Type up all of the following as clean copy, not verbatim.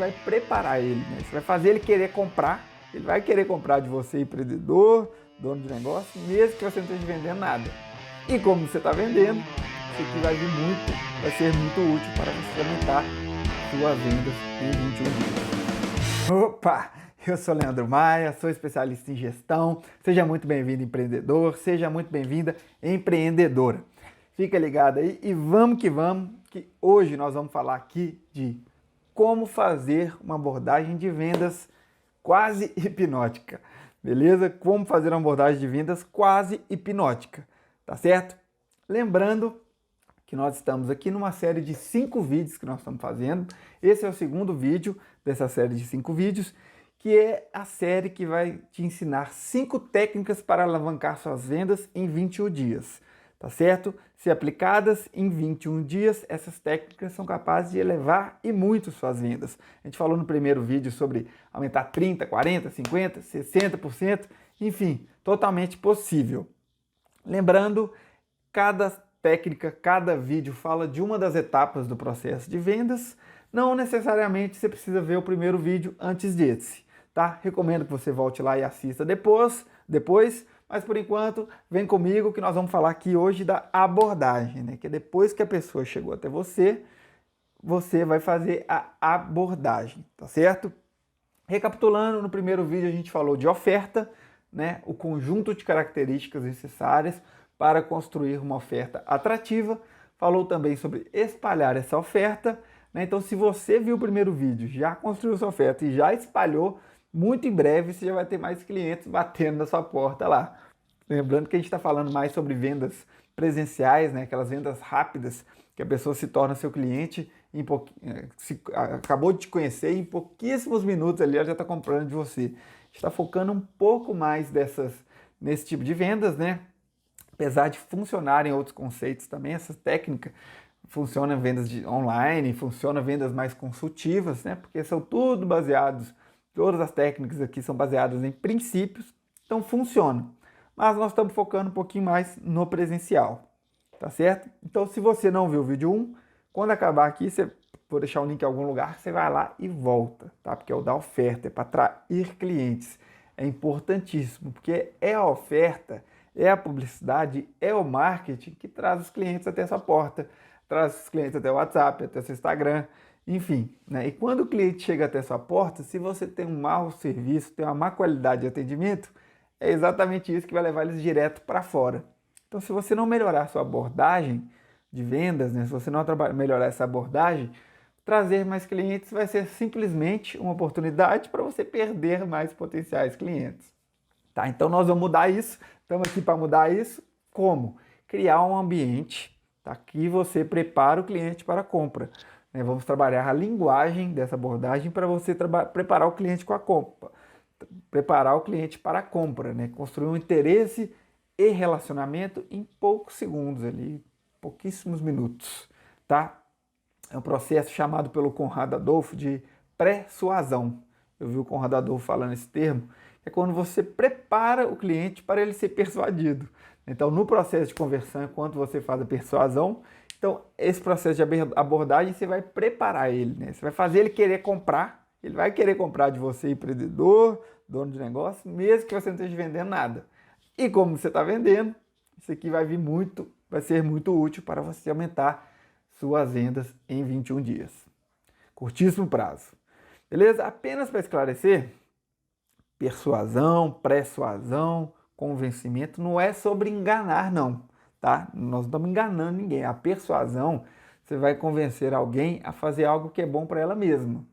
vai preparar ele, né? Você vai fazer ele querer comprar, ele vai querer comprar de você, empreendedor, dono de negócio, mesmo que você não esteja vendendo nada. E como você está vendendo, isso aqui vai ser muito útil para você aumentar suas vendas em 21 dias. Opa! Eu sou Leandro Maia, sou especialista em gestão. Seja muito bem-vindo, empreendedor. Seja muito bem-vinda, empreendedora. Fica ligado aí e vamos, que hoje nós vamos falar aqui de como fazer uma abordagem de vendas quase hipnótica, beleza? Como fazer uma abordagem de vendas quase hipnótica, tá certo? Lembrando que nós estamos aqui numa série de 5 vídeos que nós estamos fazendo. Esse é o segundo vídeo dessa série de 5 vídeos, que é a série que vai te ensinar 5 técnicas para alavancar suas vendas em 21 dias. Tá certo? Se aplicadas em 21 dias, essas técnicas são capazes de elevar e muito suas vendas. A gente falou no primeiro vídeo sobre aumentar 30, 40, 50, 60%, enfim, totalmente possível. Lembrando, cada técnica, cada vídeo fala de uma das etapas do processo de vendas. Não necessariamente você precisa ver o primeiro vídeo antes desse, tá? Recomendo que você volte lá e assista depois, mas por enquanto, vem comigo que nós vamos falar aqui hoje da abordagem, né? Que é depois que a pessoa chegou até você, você vai fazer a abordagem, tá certo? Recapitulando, no primeiro vídeo a gente falou de oferta, né? O conjunto de características necessárias para construir uma oferta atrativa. Falou também sobre espalhar essa oferta, né? Então, se você viu o primeiro vídeo, já construiu sua oferta e já espalhou, muito em breve você já vai ter mais clientes batendo na sua porta lá. Lembrando que a gente está falando mais sobre vendas presenciais, né? Aquelas vendas rápidas que a pessoa se torna seu cliente, acabou de te conhecer e em pouquíssimos minutos ali ela já está comprando de você. A gente está focando um pouco mais nesse tipo de vendas, né? Apesar de funcionar em outros conceitos também, essa técnica funciona em vendas online, funciona em vendas mais consultivas, né? Porque são tudo baseados, todas as técnicas aqui são baseadas em princípios, então funciona. Mas nós estamos focando um pouquinho mais no presencial, tá certo? Então, se você não viu o vídeo 1, quando acabar aqui, vou deixar o link em algum lugar, você vai lá e volta, tá? Porque é o da oferta, é para atrair clientes. É importantíssimo, porque é a oferta, é a publicidade, é o marketing que traz os clientes até a sua porta, traz os clientes até o WhatsApp, até o seu Instagram, enfim, né? E quando o cliente chega até a sua porta, se você tem um mau serviço, tem uma má qualidade de atendimento, é exatamente isso que vai levar eles direto para fora. Então, se você não melhorar a sua abordagem de vendas, né? Se você não melhorar essa abordagem, trazer mais clientes vai ser simplesmente uma oportunidade para você perder mais potenciais clientes. Tá? Então nós vamos mudar isso, estamos aqui para mudar isso. Como? Criar um ambiente, tá? Que você prepara o cliente para a compra. Né? Vamos trabalhar a linguagem dessa abordagem para você preparar o cliente com a compra. Preparar o cliente para a compra, né? Construir um interesse e relacionamento em poucos segundos ali, pouquíssimos minutos, tá? É um processo chamado pelo Conrado Adolfo de persuasão. Eu vi o Conrado Adolfo falando esse termo. É quando você prepara o cliente para ele ser persuadido. Então, no processo de conversão, enquanto você faz a persuasão, então esse processo de abordagem você vai preparar ele, né? Você vai fazer ele querer comprar. Ele vai querer comprar de você, empreendedor, dono de negócio, mesmo que você não esteja vendendo nada. E como você está vendendo, isso aqui vai ser muito útil para você aumentar suas vendas em 21 dias. Curtíssimo prazo. Beleza? Apenas para esclarecer, persuasão, persuasão, convencimento não é sobre enganar, não. Tá? Nós não estamos enganando ninguém. A persuasão, você vai convencer alguém a fazer algo que é bom para ela mesma.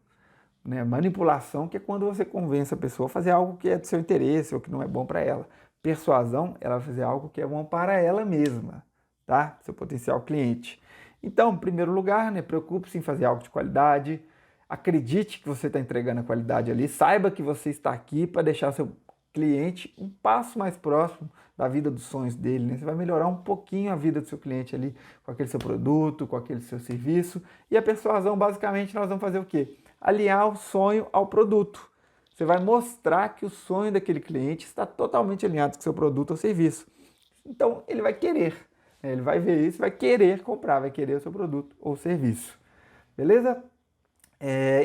Né? Manipulação, que é quando você convence a pessoa a fazer algo que é do seu interesse ou que não é bom para ela. Persuasão, ela vai fazer algo que é bom para ela mesma, tá? Seu potencial cliente. Então, em primeiro lugar, né, preocupe-se em fazer algo de qualidade, acredite que você está entregando a qualidade ali, saiba que você está aqui para deixar seu cliente um passo mais próximo da vida dos sonhos dele, né? Você vai melhorar um pouquinho a vida do seu cliente ali com aquele seu produto, com aquele seu serviço. E a persuasão, basicamente, nós vamos fazer o quê? Alinhar o sonho ao produto. Você vai mostrar que o sonho daquele cliente está totalmente alinhado com o seu produto ou serviço. Então, ele vai querer. Ele vai ver isso, vai querer comprar, vai querer o seu produto ou serviço. Beleza?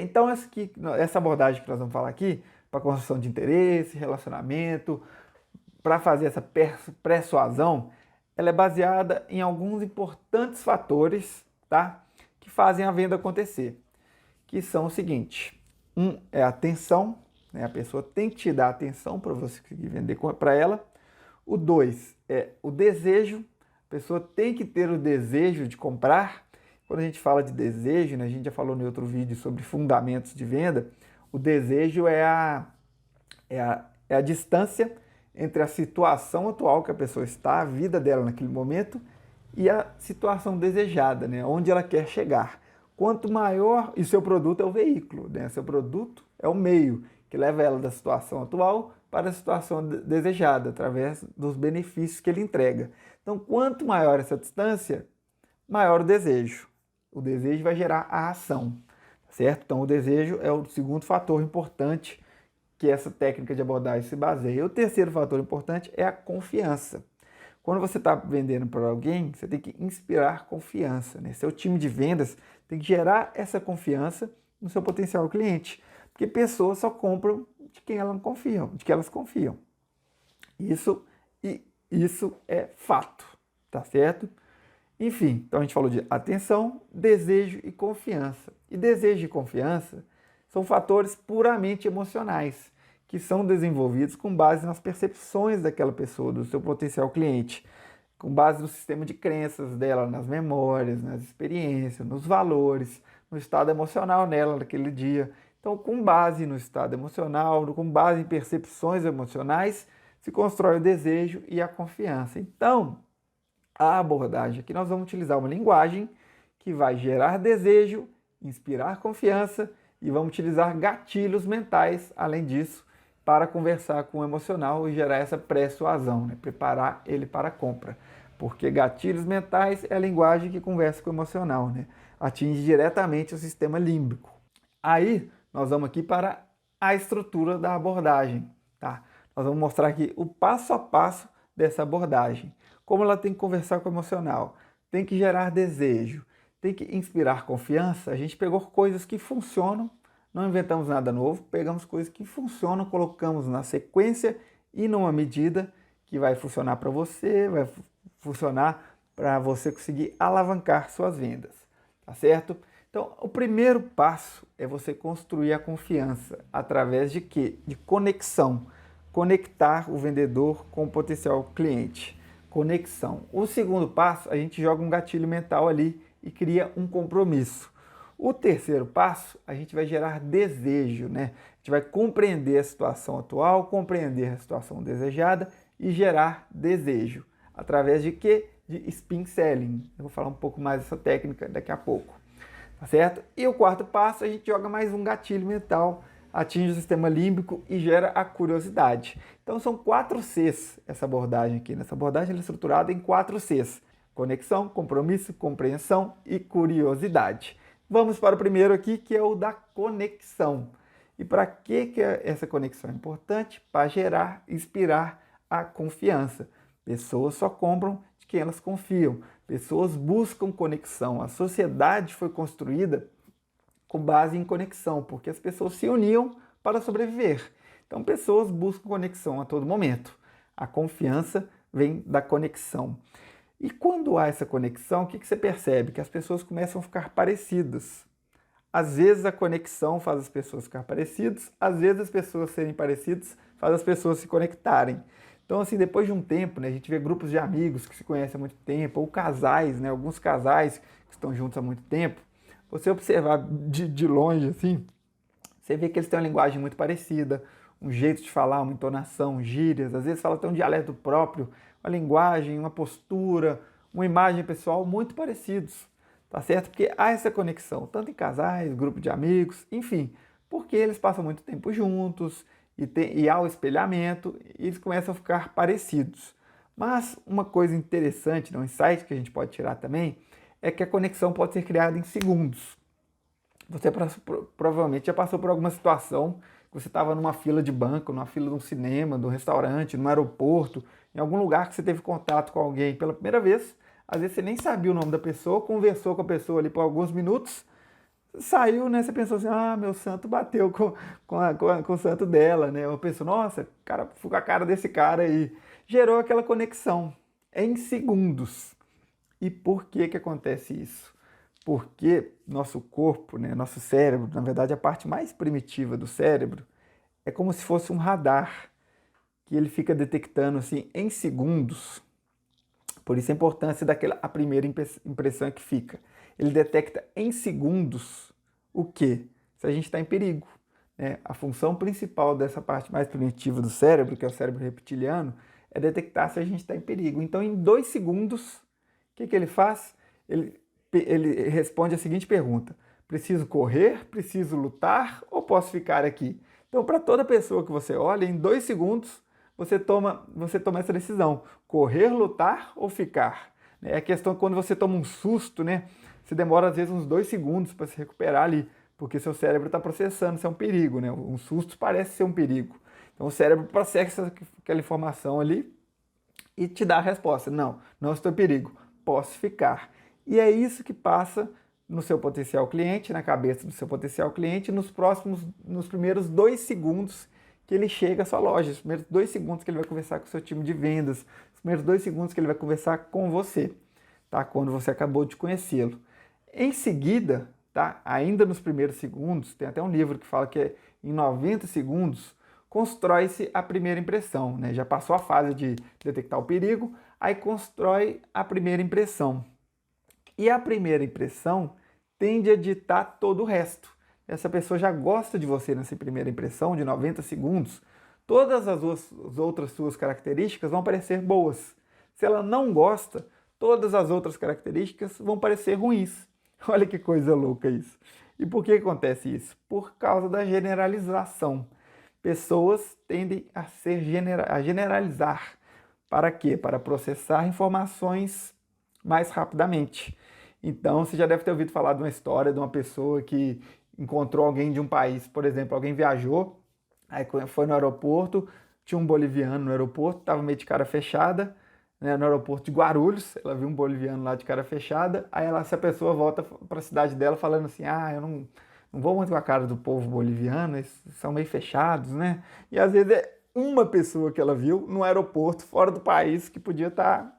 Então, essa abordagem que nós vamos falar aqui, para construção de interesse, relacionamento, para fazer essa persuasão, ela é baseada em alguns importantes fatores, tá? Que fazem a venda acontecer, que são o seguinte: um é a atenção, né? A pessoa tem que te dar atenção para você conseguir vender para ela. O 2 é o desejo, a pessoa tem que ter o desejo de comprar. Quando a gente fala de desejo, né, a gente já falou no outro vídeo sobre fundamentos de venda, o desejo é a distância entre a situação atual que a pessoa está, a vida dela naquele momento, e a situação desejada, né, onde ela quer chegar. Quanto maior, e seu produto é o veículo, né, seu produto é o meio que leva ela da situação atual para a situação desejada, através dos benefícios que ele entrega. Então, quanto maior essa distância, maior o desejo. O desejo vai gerar a ação, certo? Então, o desejo é o segundo fator importante que essa técnica de abordagem se baseia. O terceiro fator importante é a confiança. Quando você está vendendo para alguém, você tem que inspirar confiança, né? Seu time de vendas tem que gerar essa confiança no seu potencial cliente, porque pessoas só compram de quem elas confiam, de que elas confiam. Isso é fato, tá certo? Enfim, então a gente falou de atenção, desejo e confiança. E desejo e confiança são fatores puramente emocionais, que são desenvolvidos com base nas percepções daquela pessoa, do seu potencial cliente, com base no sistema de crenças dela, nas memórias, nas experiências, nos valores, no estado emocional nela naquele dia. Então, com base no estado emocional, com base em percepções emocionais, se constrói o desejo e a confiança. Então, a abordagem aqui, nós vamos utilizar uma linguagem que vai gerar desejo, inspirar confiança e vamos utilizar gatilhos mentais, além disso, para conversar com o emocional e gerar essa persuasão, né? Preparar ele para a compra. Porque gatilhos mentais é a linguagem que conversa com o emocional, né? Atinge diretamente o sistema límbico. Aí, nós vamos aqui para a estrutura da abordagem, tá? Nós vamos mostrar aqui o passo a passo dessa abordagem. Como ela tem que conversar com o emocional, tem que gerar desejo, tem que inspirar confiança. A gente pegou coisas que funcionam, não inventamos nada novo, pegamos coisas que funcionam, colocamos na sequência e numa medida que vai funcionar para você, vai funcionar para você conseguir alavancar suas vendas, tá certo? Então, o primeiro passo é você construir a confiança através de quê? De conexão. Conectar o vendedor com o potencial cliente. Conexão. O segundo passo, a gente joga um gatilho mental ali e cria um compromisso. O terceiro passo, a gente vai gerar desejo, né? A gente vai compreender a situação atual, compreender a situação desejada e gerar desejo. Através de quê? De spin selling. Eu vou falar um pouco mais dessa técnica daqui a pouco. Tá certo? E o quarto passo, a gente joga mais um gatilho mental, atinge o sistema límbico e gera a curiosidade. Então são 4 Cs essa abordagem aqui. Nessa abordagem ela é estruturada em 4 Cs. Conexão, compromisso, compreensão e curiosidade. Vamos para o primeiro aqui, que é o da conexão. E para que essa conexão é importante? Para gerar, inspirar a confiança. Pessoas só compram de quem elas confiam. Pessoas buscam conexão. A sociedade foi construída com base em conexão, porque as pessoas se uniam para sobreviver. Então, pessoas buscam conexão a todo momento. A confiança vem da conexão. E quando há essa conexão, o que você percebe? Que as pessoas começam a ficar parecidas. Às vezes a conexão faz as pessoas ficar parecidas, às vezes as pessoas serem parecidas faz as pessoas se conectarem. Então, assim, depois de um tempo, né, a gente vê grupos de amigos que se conhecem há muito tempo, ou casais, né, alguns casais que estão juntos há muito tempo. Você observar de longe, assim, você vê que eles têm uma linguagem muito parecida, um jeito de falar, uma entonação, gírias, às vezes fala até um dialeto próprio, uma linguagem, uma postura, uma imagem pessoal muito parecidos, tá certo? Porque há essa conexão, tanto em casais, grupo de amigos, enfim, porque eles passam muito tempo juntos e há o espelhamento e eles começam a ficar parecidos. Mas uma coisa interessante, um insight que a gente pode tirar também, é que a conexão pode ser criada em segundos. Você provavelmente já passou por alguma situação que você estava numa fila de banco, numa fila de um cinema, de um restaurante, num aeroporto, em algum lugar que você teve contato com alguém pela primeira vez, às vezes você nem sabia o nome da pessoa, conversou com a pessoa ali por alguns minutos, saiu, né? Você pensou assim, ah, meu santo bateu com o santo dela, né? Eu penso, nossa, cara, fui com a cara desse cara aí. Gerou aquela conexão em segundos. E por que que acontece isso? Porque nosso corpo, né, nosso cérebro, na verdade a parte mais primitiva do cérebro, é como se fosse um radar que ele fica detectando assim em segundos. Por isso a importância daquela a primeira impressão que fica. Ele detecta em segundos o que? Se a gente está em perigo. Né? A função principal dessa parte mais primitiva do cérebro, que é o cérebro reptiliano, é detectar se a gente está em perigo. Então, em 2 segundos, o que ele faz? Ele responde a seguinte pergunta: preciso correr, preciso lutar ou posso ficar aqui? Então, para toda pessoa que você olha, em 2 segundos você toma essa decisão: correr, lutar ou ficar. É a questão quando você toma um susto, né? Você demora às vezes uns 2 segundos para se recuperar ali, porque seu cérebro está processando se é um perigo, né? Um susto parece ser um perigo. Então o cérebro processa aquela informação ali e te dá a resposta: não, não estou em perigo, posso ficar. E é isso que passa no seu potencial cliente, na cabeça do seu potencial cliente, nos primeiros 2 segundos que ele chega à sua loja, os primeiros 2 segundos que ele vai conversar com o seu time de vendas, os primeiros 2 segundos que ele vai conversar com você, tá? Quando você acabou de conhecê-lo. Em seguida, tá? Ainda nos primeiros segundos, tem até um livro que fala que em 90 segundos constrói-se a primeira impressão, né? Já passou a fase de detectar o perigo, aí constrói a primeira impressão. E a primeira impressão tende a ditar todo o resto. Essa pessoa já gosta de você nessa primeira impressão de 90 segundos, todas as outras suas características vão parecer boas. Se ela não gosta, todas as outras características vão parecer ruins. Olha que coisa louca isso. E por que acontece isso? Por causa da generalização. Pessoas tendem a generalizar. Para quê? Para processar informações mais rapidamente. Então, você já deve ter ouvido falar de uma história de uma pessoa que encontrou alguém de um país, por exemplo, alguém viajou, aí foi no aeroporto, tinha um boliviano no aeroporto, estava meio de cara fechada, né, no aeroporto de Guarulhos, ela viu um boliviano lá de cara fechada, aí essa pessoa volta para a cidade dela falando assim, ah, eu não vou muito com a cara do povo boliviano, eles são meio fechados, né? E às vezes é uma pessoa que ela viu no aeroporto, fora do país, que podia estar,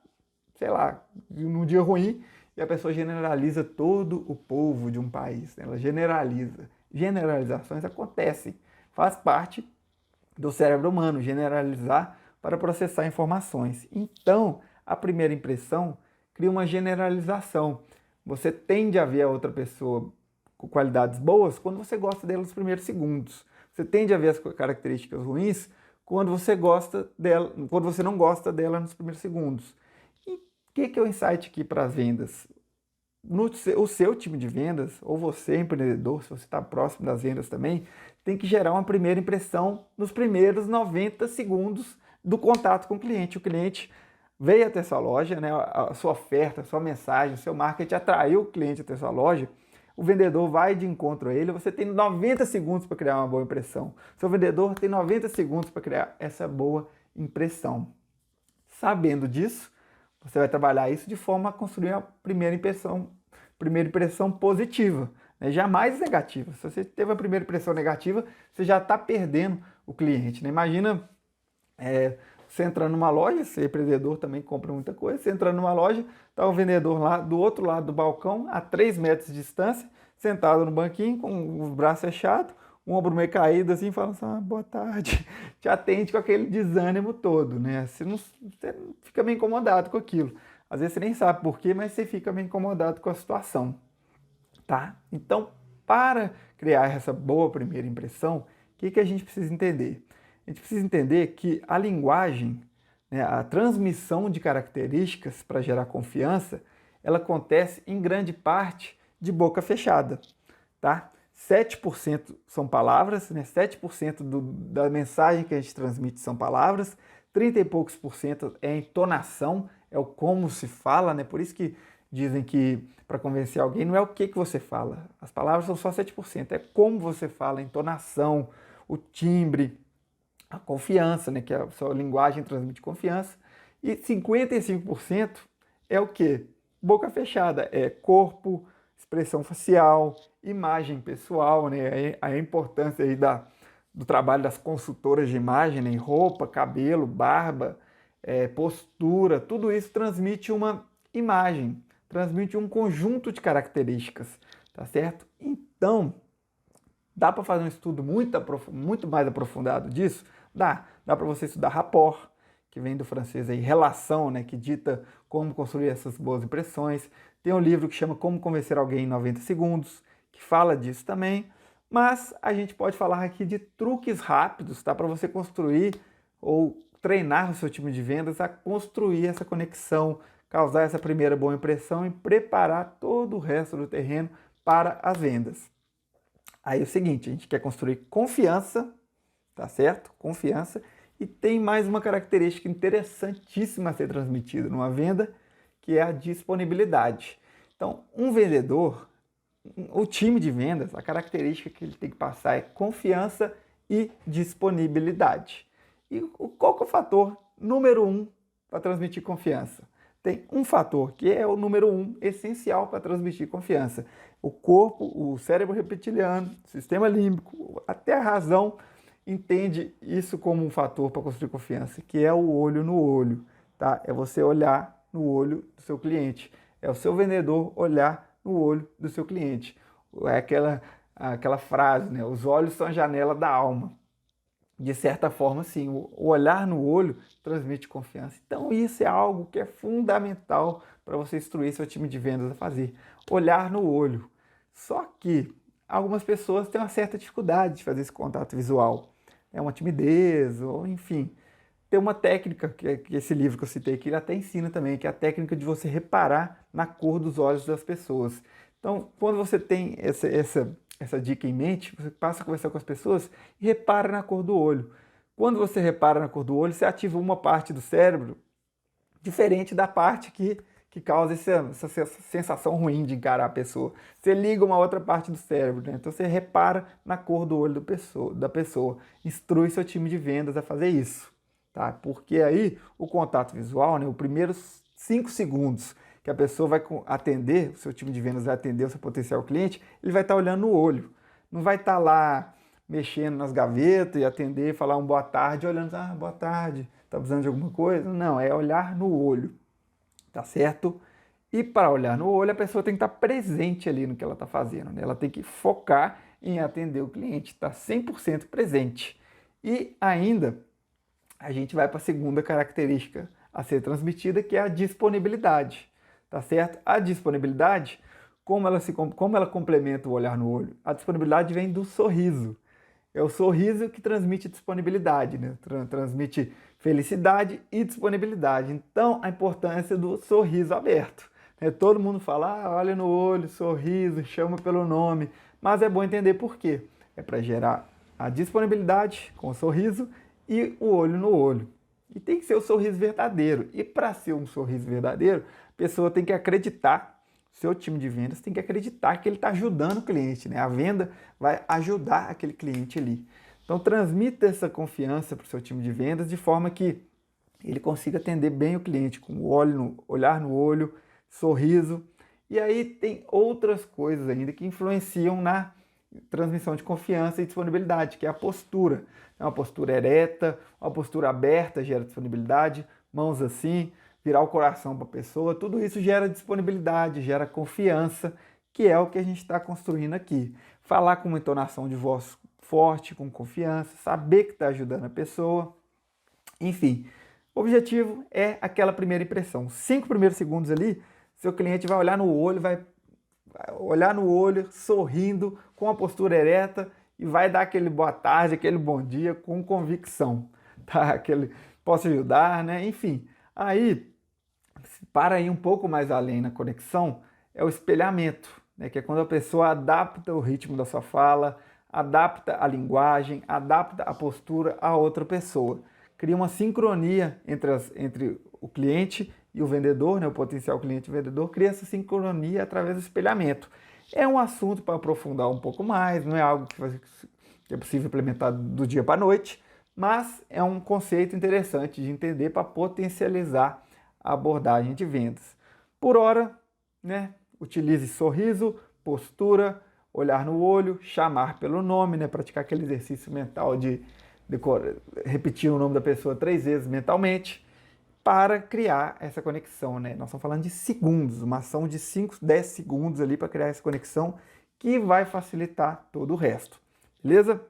sei lá, num dia ruim, e a pessoa generaliza todo o povo de um país, né? Ela generaliza. Generalizações acontecem, faz parte do cérebro humano, generalizar para processar informações. Então, a primeira impressão cria uma generalização. Você tende a ver a outra pessoa com qualidades boas quando você gosta dela nos primeiros segundos. Você tende a ver as características ruins quando você gosta dela, quando você não gosta dela nos primeiros segundos. E o que é o insight aqui para as vendas? O seu time de vendas, ou você, empreendedor, se você está próximo das vendas também, tem que gerar uma primeira impressão nos primeiros 90 segundos do contato com o cliente. O cliente veio até sua loja, né, a sua oferta, a sua mensagem, o seu marketing atraiu o cliente até sua loja, o vendedor vai de encontro a ele, você tem 90 segundos para criar uma boa impressão. Seu vendedor tem 90 segundos para criar essa boa impressão. Sabendo disso, você vai trabalhar isso de forma a construir uma primeira impressão positiva, né? Jamais negativa. Se você teve a primeira impressão negativa, você já está perdendo o cliente, né? Imagina você entrando numa loja, você é empreendedor também compra muita coisa, você entrando numa loja, está o vendedor lá do outro lado do balcão, a 3 metros de distância, sentado no banquinho, com os braços fechados, um ombro meio caído assim, falando assim, ah, boa tarde, te atende com aquele desânimo todo, né? Você fica meio incomodado com aquilo. Às vezes você nem sabe por quê, mas você fica meio incomodado com a situação, tá? Então, para criar essa boa primeira impressão, o que a gente precisa entender? A gente precisa entender que a linguagem, né, a transmissão de características para gerar confiança, ela acontece em grande parte de boca fechada, tá? 7% são palavras, né? 7% da mensagem que a gente transmite são palavras, 30 e poucos por cento é entonação, é o como se fala, né? Por isso que dizem que para convencer alguém não é o que você fala, as palavras são só 7%, é como você fala, a entonação, o timbre, a confiança, né? Que a sua linguagem transmite confiança, e 55% é o que? Boca fechada, é corpo, expressão facial, imagem pessoal, né? A importância aí do trabalho das consultoras de imagem, né? Roupa, cabelo, barba, postura, tudo isso transmite uma imagem, transmite um conjunto de características, tá certo? Então, dá para fazer um estudo muito mais aprofundado disso? Dá para você estudar rapport, que vem do francês aí, relação, né, que dita como construir essas boas impressões. Tem um livro que chama Como Convencer Alguém em 90 Segundos, que fala disso também. Mas a gente pode falar aqui de truques rápidos, tá? Para você construir ou treinar o seu time de vendas a construir essa conexão, causar essa primeira boa impressão e preparar todo o resto do terreno para as vendas. Aí é o seguinte, a gente quer construir confiança, tá certo? Confiança. E tem mais uma característica interessantíssima a ser transmitida numa venda, que é a disponibilidade. Então, um vendedor, o time de vendas, a característica que ele tem que passar é confiança e disponibilidade. E qual que é o fator número 1 para transmitir confiança? Tem um fator que é o número 1 essencial para transmitir confiança. O corpo, o cérebro reptiliano, o sistema límbico, até a razão entende isso como um fator para construir confiança, que é o olho no olho, tá? É você olhar no olho do seu cliente. É o seu vendedor olhar no olho do seu cliente. É aquela frase, né? Os olhos são a janela da alma. De certa forma, sim, o olhar no olho transmite confiança. Então, isso é algo que é fundamental para você instruir seu time de vendas a fazer. Olhar no olho. Só que algumas pessoas têm uma certa dificuldade de fazer esse contato visual. É uma timidez, ou enfim. Tem uma técnica, que esse livro que eu citei aqui, ele até ensina também, que é a técnica de você reparar na cor dos olhos das pessoas. Então, quando você tem essa dica em mente, você passa a conversar com as pessoas e repara na cor do olho. Quando você repara na cor do olho, você ativa uma parte do cérebro diferente da parte que causa essa sensação ruim de encarar a pessoa. Você liga uma outra parte do cérebro, né? Então você repara na cor do olho da pessoa. Instrui seu time de vendas a fazer isso. Tá? Porque aí o contato visual, né, os primeiros 5 segundos que a pessoa vai atender, o seu time de vendas vai atender o seu potencial cliente, ele vai estar olhando no olho. Não vai estar lá mexendo nas gavetas e atender, falar um boa tarde, olhando, boa tarde, está precisando de alguma coisa? Não, é olhar no olho, tá certo? E para olhar no olho, a pessoa tem que estar presente ali no que ela está fazendo, né? Ela tem que focar em atender o cliente, estar 100% presente. E ainda, a gente vai para a segunda característica a ser transmitida, que é a disponibilidade, tá certo? A disponibilidade, como ela complementa o olhar no olho? A disponibilidade vem do sorriso. É o sorriso que transmite disponibilidade, né? Transmite felicidade e disponibilidade. Então, a importância do sorriso aberto. Né? Todo mundo fala, olha no olho, sorriso, chama pelo nome, mas é bom entender por quê. É para gerar a disponibilidade com o sorriso e o olho no olho. E tem que ser o sorriso verdadeiro. E para ser um sorriso verdadeiro, a pessoa tem que acreditar, seu time de vendas tem que acreditar que ele está ajudando o cliente, né? A venda vai ajudar aquele cliente ali. Então transmita essa confiança para o seu time de vendas de forma que ele consiga atender bem o cliente, com o olhar no olho, sorriso. E aí tem outras coisas ainda que influenciam na transmissão de confiança e disponibilidade, que é a postura. Uma postura ereta, uma postura aberta gera disponibilidade, mãos assim, virar o coração para a pessoa, tudo isso gera disponibilidade, gera confiança, que é o que a gente está construindo aqui. Falar com uma entonação de voz forte, com confiança, saber que está ajudando a pessoa, enfim. O objetivo é aquela primeira impressão. 5 primeiros segundos ali, seu cliente vai olhar no olho, sorrindo, com a postura ereta e vai dar aquele boa tarde, aquele bom dia com convicção, tá? Aquele posso ajudar, né? Enfim, aí para ir um pouco mais além na conexão é o espelhamento, né? Que é quando a pessoa adapta o ritmo da sua fala, adapta a linguagem, adapta a postura a outra pessoa. Cria uma sincronia entre o cliente e o vendedor, né? O potencial cliente e o vendedor, cria essa sincronia através do espelhamento. É um assunto para aprofundar um pouco mais, não é algo que é possível implementar do dia para a noite, mas é um conceito interessante de entender para potencializar a abordagem de vendas. Por hora, né, utilize sorriso, postura, olhar no olho, chamar pelo nome, né? Praticar aquele exercício mental de repetir o nome da pessoa 3 vezes mentalmente, para criar essa conexão, né? Nós estamos falando de segundos, uma ação de 5, 10 segundos ali para criar essa conexão que vai facilitar todo o resto, beleza?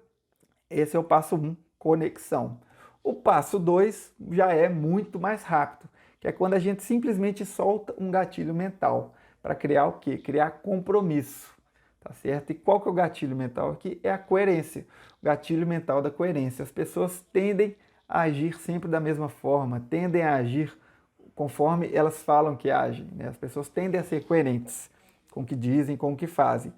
Esse é o passo 1, conexão. O passo 2 já é muito mais rápido, que é quando a gente simplesmente solta um gatilho mental para criar o quê? Criar compromisso, tá certo? E qual que é o gatilho mental aqui? É a coerência, o gatilho mental da coerência. As pessoas tendem a agir sempre da mesma forma, tendem a agir conforme elas falam que agem, né? As pessoas tendem a ser coerentes com o que dizem, com o que fazem.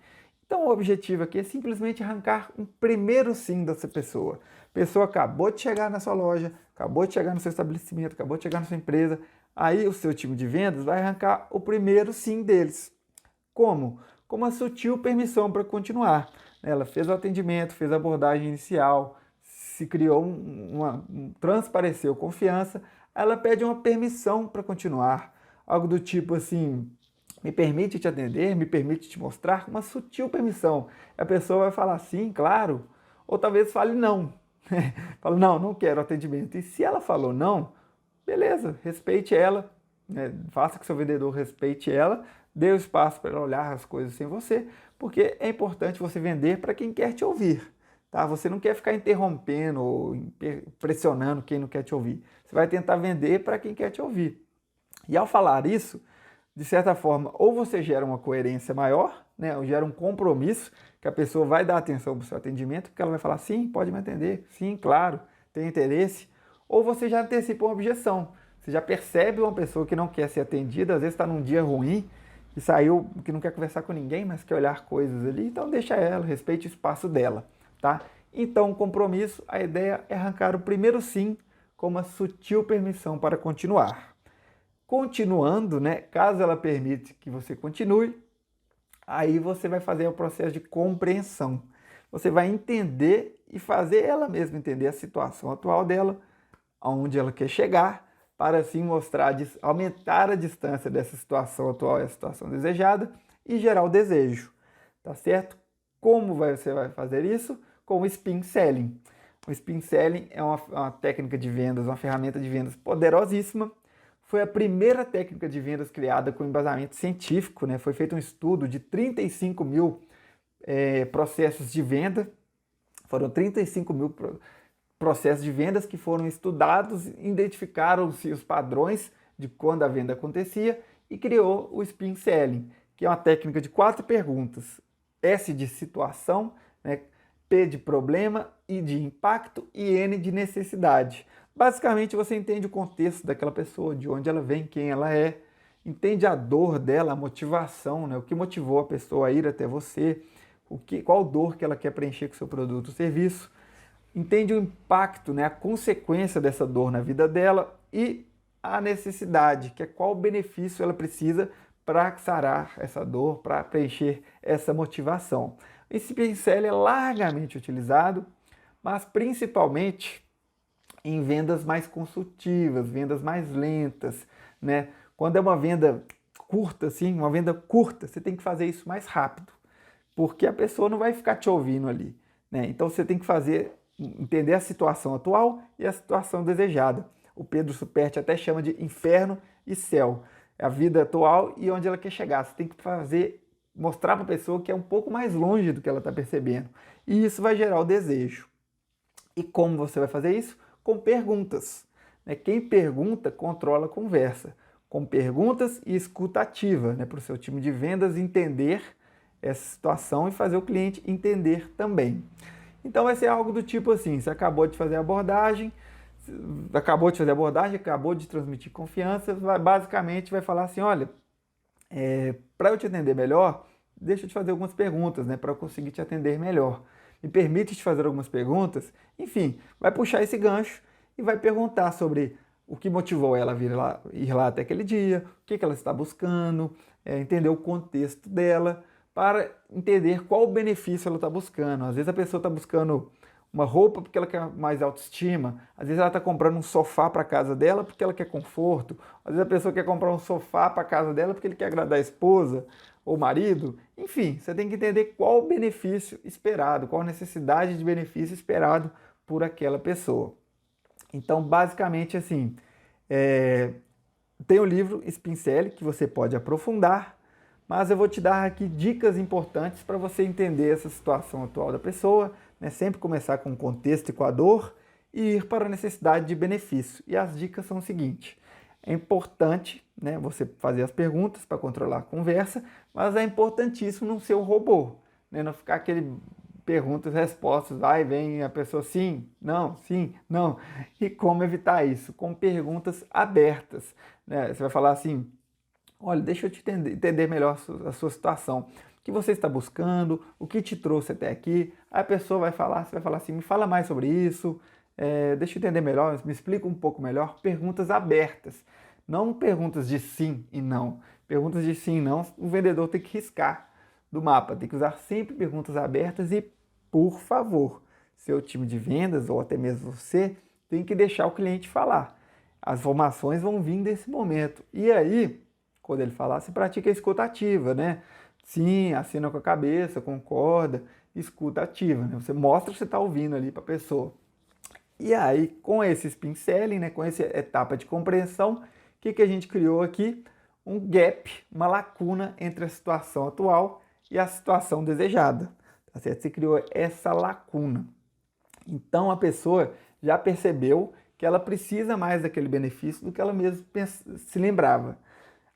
Então o objetivo aqui é simplesmente arrancar um primeiro sim dessa pessoa. A pessoa acabou de chegar na sua loja, acabou de chegar no seu estabelecimento, acabou de chegar na sua empresa, aí o seu time de vendas vai arrancar o primeiro sim deles. Como? Com uma sutil permissão para continuar. Ela fez o atendimento, fez a abordagem inicial, se criou transpareceu confiança, ela pede uma permissão para continuar. Algo do tipo assim, me permite te atender, me permite te mostrar, uma sutil permissão. A pessoa vai falar sim, claro, ou talvez fale não. Fala, não, não quero atendimento. E se ela falou não, beleza, respeite ela, né? Faça que seu vendedor respeite ela, dê o espaço para ela olhar as coisas sem você, porque é importante você vender para quem quer te ouvir. Tá? Você não quer ficar interrompendo ou pressionando quem não quer te ouvir. Você vai tentar vender para quem quer te ouvir. E ao falar isso, de certa forma, ou você gera uma coerência maior, né, ou gera um compromisso, que a pessoa vai dar atenção para o seu atendimento, porque ela vai falar, sim, pode me atender, sim, claro, tem interesse, ou você já antecipa uma objeção. Você já percebe uma pessoa que não quer ser atendida, às vezes está num dia ruim, que saiu, que não quer conversar com ninguém, mas quer olhar coisas ali, então deixa ela, respeite o espaço dela, tá? Então, compromisso, a ideia é arrancar o primeiro sim com uma sutil permissão para continuar. Continuando, né, caso ela permite que você continue, aí você vai fazer o processo de compreensão. Você vai entender e fazer ela mesma entender a situação atual dela, aonde ela quer chegar, para assim mostrar, aumentar a distância dessa situação atual e a situação desejada e gerar o desejo, tá certo? Como você vai fazer isso? Com o Spin Selling. O Spin Selling é uma técnica de vendas, uma ferramenta de vendas poderosíssima. Foi a primeira técnica de vendas criada com embasamento científico, né? Foi feito um estudo de 35 mil processos de venda. Foram 35 mil processos de vendas que foram estudados, identificaram-se os padrões de quando a venda acontecia e criou o Spin Selling, que é uma técnica de 4 perguntas. S de situação, né? P de problema, I de impacto e N de necessidade. Basicamente, você entende o contexto daquela pessoa, de onde ela vem, quem ela é, entende a dor dela, a motivação, né? O que motivou a pessoa a ir até você, qual dor que ela quer preencher com o seu produto ou serviço, entende o impacto, né? A consequência dessa dor na vida dela e a necessidade, que é qual benefício ela precisa para sarar essa dor, para preencher essa motivação. Esse pincel é largamente utilizado, mas principalmente em vendas mais consultivas, vendas mais lentas, né? Quando é uma venda curta, assim, uma venda curta, você tem que fazer isso mais rápido, porque a pessoa não vai ficar te ouvindo ali, né? Então você tem que entender a situação atual e a situação desejada. O Pedro Superti até chama de inferno e céu. É a vida atual e onde ela quer chegar. Você tem que mostrar para a pessoa que é um pouco mais longe do que ela está percebendo. E isso vai gerar o desejo. E como você vai fazer isso? Com perguntas. Quem pergunta, controla a conversa. Com perguntas e escuta ativa, para o seu time de vendas entender essa situação e fazer o cliente entender também. Então vai ser algo do tipo assim, você acabou de fazer a abordagem, acabou de transmitir confiança, basicamente vai falar assim, olha, para eu te atender melhor, deixa eu te fazer algumas perguntas, para eu conseguir te atender melhor. Me permite te fazer algumas perguntas, enfim, vai puxar esse gancho e vai perguntar sobre o que motivou ela a ir lá até aquele dia, o que ela está buscando, entender o contexto dela, para entender qual benefício ela está buscando. Às vezes a pessoa está buscando uma roupa porque ela quer mais autoestima, às vezes ela está comprando um sofá para a casa dela porque ela quer conforto, às vezes a pessoa quer comprar um sofá para a casa dela porque ele quer agradar a esposa, ou marido, enfim, você tem que entender qual o benefício esperado, qual a necessidade de benefício esperado por aquela pessoa. Então, basicamente assim, tem o livro Spin Selling que você pode aprofundar, mas eu vou te dar aqui dicas importantes para você entender essa situação atual da pessoa, né? Sempre começar com o contexto e com a dor e ir para a necessidade de benefício. E as dicas são o seguinte: é importante, né, você fazer as perguntas para controlar a conversa, mas é importantíssimo não ser um robô, né? Não ficar aquele perguntas e respostas, vai e vem a pessoa sim, não. E como evitar isso? Com perguntas abertas, né? Você vai falar assim: olha, deixa eu te entender melhor a sua situação. O que você está buscando? O que te trouxe até aqui? Aí a pessoa vai falar, você vai falar assim: me fala mais sobre isso, deixa eu entender melhor, me explica um pouco melhor. Perguntas abertas, não perguntas de sim e não. Perguntas de sim e não, o vendedor tem que riscar do mapa, tem que usar sempre perguntas abertas e, por favor, seu time de vendas ou até mesmo você tem que deixar o cliente falar. As informações vão vir desse momento. E aí, quando ele falar, você pratica a escuta ativa, né? Sim, assina com a cabeça, concorda, escuta ativa, né? Você mostra que você está ouvindo ali para a pessoa. E aí, com esse spin selling, né, com essa etapa de compreensão, o que a gente criou aqui? Um gap, uma lacuna entre a situação atual e a situação desejada. Tá certo? Você criou essa lacuna. Então, a pessoa já percebeu que ela precisa mais daquele benefício do que ela mesma se lembrava.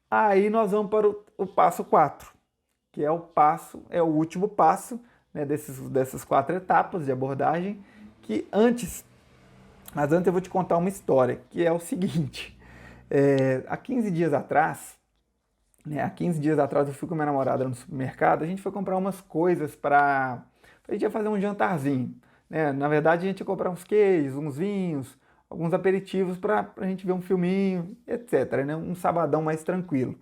Aí nós vamos para o passo 4, que é o último passo, né, dessas 4 etapas de abordagem, mas antes eu vou te contar uma história, que é o seguinte: há 15 dias atrás, eu fui com minha namorada no supermercado, a gente foi comprar umas coisas a gente ia fazer um jantarzinho, né? Na verdade a gente ia comprar uns queijos, uns vinhos, alguns aperitivos para a gente ver um filminho, etc, né? Um sabadão mais tranquilo.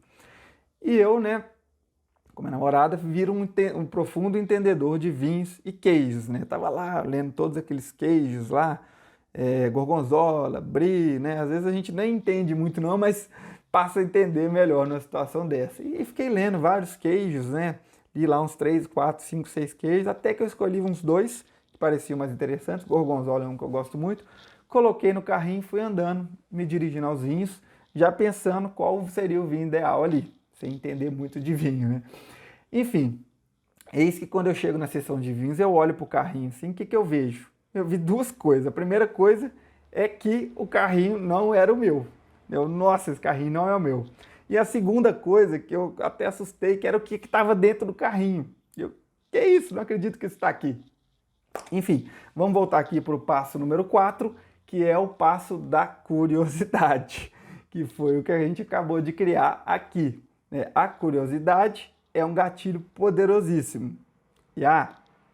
E eu, né, com minha namorada, viro um profundo entendedor de vinhos e queijos, né? Tava lá lendo todos aqueles queijos lá, gorgonzola, brie, né? Às vezes a gente nem entende muito não, mas passa a entender melhor numa situação dessa. E fiquei lendo vários queijos, né? Li lá uns 3, 4, 5, 6 queijos, até que eu escolhi uns 2 que pareciam mais interessantes. Gorgonzola é um que eu gosto muito. Coloquei no carrinho e fui andando, me dirigindo aos vinhos, já pensando qual seria o vinho ideal ali, sem entender muito de vinho, né? Enfim, eis que quando eu chego na seção de vinhos, eu olho para o carrinho assim, o que eu vejo? Eu vi 2 coisas. A primeira coisa é que o carrinho não era o meu. Nossa, esse carrinho não é o meu. E a segunda coisa, que eu até assustei, que era o que estava dentro do carrinho. Que é isso? Não acredito que isso está aqui. Enfim, vamos voltar aqui para o passo número 4, que é o passo da curiosidade, que foi o que a gente acabou de criar aqui, né? A curiosidade é um gatilho poderosíssimo. E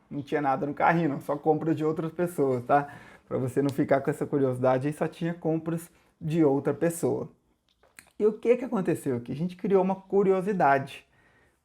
não tinha nada no carrinho, não, só compras de outras pessoas, tá? Para você não ficar com essa curiosidade, aí só tinha compras de outra pessoa. E o que aconteceu aqui? A gente criou uma curiosidade.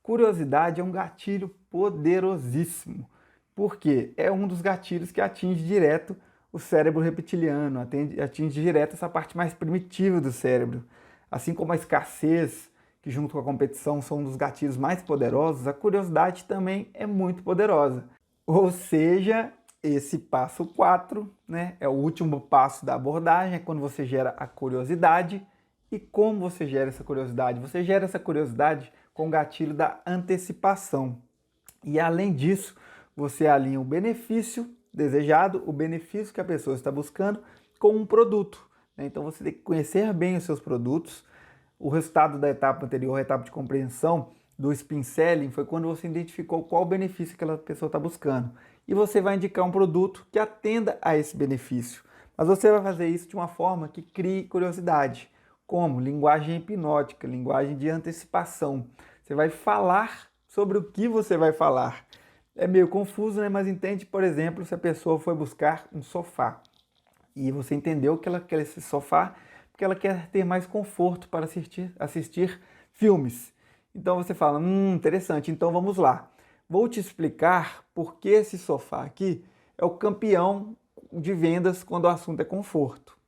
Curiosidade é um gatilho poderosíssimo. Por quê? É um dos gatilhos que atinge direto o cérebro reptiliano, atinge direto essa parte mais primitiva do cérebro. Assim como a escassez, que junto com a competição são um dos gatilhos mais poderosos, a curiosidade também é muito poderosa. Ou seja, esse passo 4, né, é o último passo da abordagem, é quando você gera a curiosidade. E como você gera essa curiosidade? Você gera essa curiosidade com o gatilho da antecipação. E além disso, você alinha o benefício desejado, o benefício que a pessoa está buscando, com um produto, né? Então você tem que conhecer bem os seus produtos. O resultado da etapa anterior, a etapa de compreensão do spin selling, foi quando você identificou qual o benefício que aquela pessoa está buscando. E você vai indicar um produto que atenda a esse benefício. Mas você vai fazer isso de uma forma que crie curiosidade. Como? Linguagem hipnótica, linguagem de antecipação. Você vai falar sobre o que você vai falar. É meio confuso, né? Mas entende, por exemplo, se a pessoa foi buscar um sofá e você entendeu que ela quer esse sofá porque ela quer ter mais conforto para assistir filmes. Então você fala, interessante, então vamos lá. Vou te explicar por que esse sofá aqui é o campeão de vendas quando o assunto é conforto.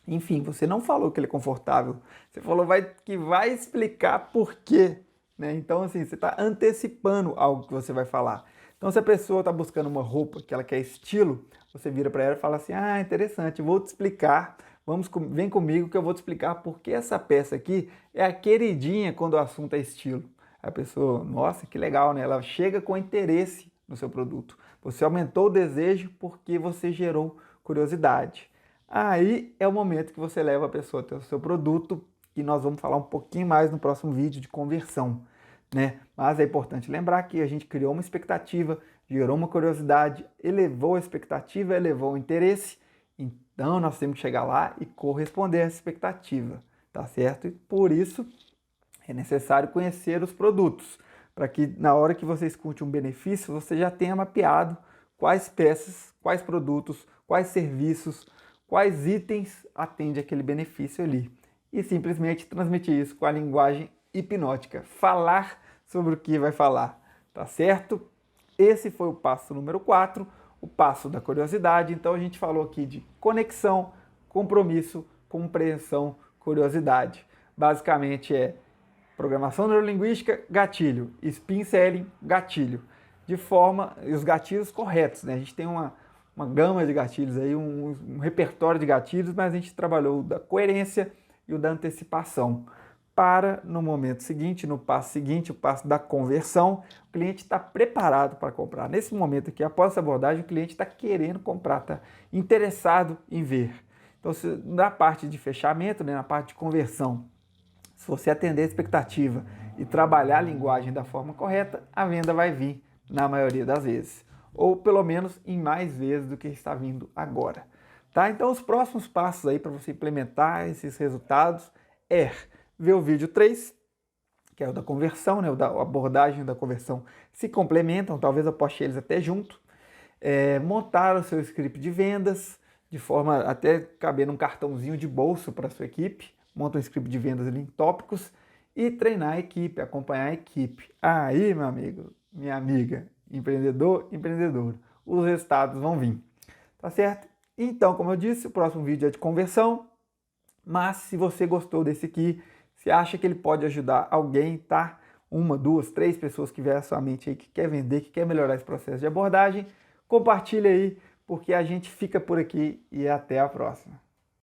Enfim, você não falou que ele é confortável, você falou que vai explicar por que né? Então, assim, você está antecipando algo que você vai falar. Então, se a pessoa está buscando uma roupa que ela quer estilo, você vira para ela e fala assim: ah, interessante, vou te explicar, vem comigo que eu vou te explicar porque essa peça aqui é a queridinha quando o assunto é estilo. A pessoa, nossa, que legal, né? Ela chega com interesse no seu produto. Você aumentou o desejo porque você gerou curiosidade. Aí é o momento que você leva a pessoa até o seu produto, que nós vamos falar um pouquinho mais no próximo vídeo de conversão, né? Mas é importante lembrar que a gente criou uma expectativa, gerou uma curiosidade, elevou a expectativa, elevou o interesse. Então nós temos que chegar lá e corresponder a essa expectativa, tá certo? E por isso é necessário conhecer os produtos, para que na hora que você escute um benefício, você já tenha mapeado quais peças, quais produtos, quais serviços, quais itens atende aquele benefício ali. E simplesmente transmitir isso com a linguagem hipnótica. Falar sobre o que vai falar, tá certo? Esse foi o passo número 4, o passo da curiosidade. Então a gente falou aqui de conexão, compromisso, compreensão, curiosidade. Basicamente é programação neurolinguística, gatilho. Spin selling, gatilho. De forma, e os gatilhos corretos, né? A gente tem uma gama de gatilhos aí, um repertório de gatilhos, mas a gente trabalhou o da coerência e o da antecipação. Para, no momento seguinte, no passo seguinte, o passo da conversão, o cliente está preparado para comprar. Nesse momento aqui, após essa abordagem, o cliente está querendo comprar, está interessado em ver. Então, na parte de fechamento, né, na parte de conversão, se você atender a expectativa e trabalhar a linguagem da forma correta, a venda vai vir na maioria das vezes. Ou pelo menos em mais vezes do que está vindo agora. Tá? Então os próximos passos aí para você implementar esses resultados é ver o vídeo 3, que é o da conversão, né? O da abordagem da conversão se complementam, talvez eu poste eles até junto. Montar o seu script de vendas, de forma até caber num cartãozinho de bolso para a sua equipe. Monta um script de vendas ali em tópicos e treinar a equipe, acompanhar a equipe. Aí, meu amigo, minha amiga, empreendedor, empreendedora, os resultados vão vir, tá certo? Então, como eu disse, o próximo vídeo é de conversão, mas se você gostou desse aqui, se acha que ele pode ajudar alguém, tá? 1, 2, 3 pessoas que vier à sua mente aí que quer vender, que quer melhorar esse processo de abordagem, compartilha aí, porque a gente fica por aqui e até a próxima.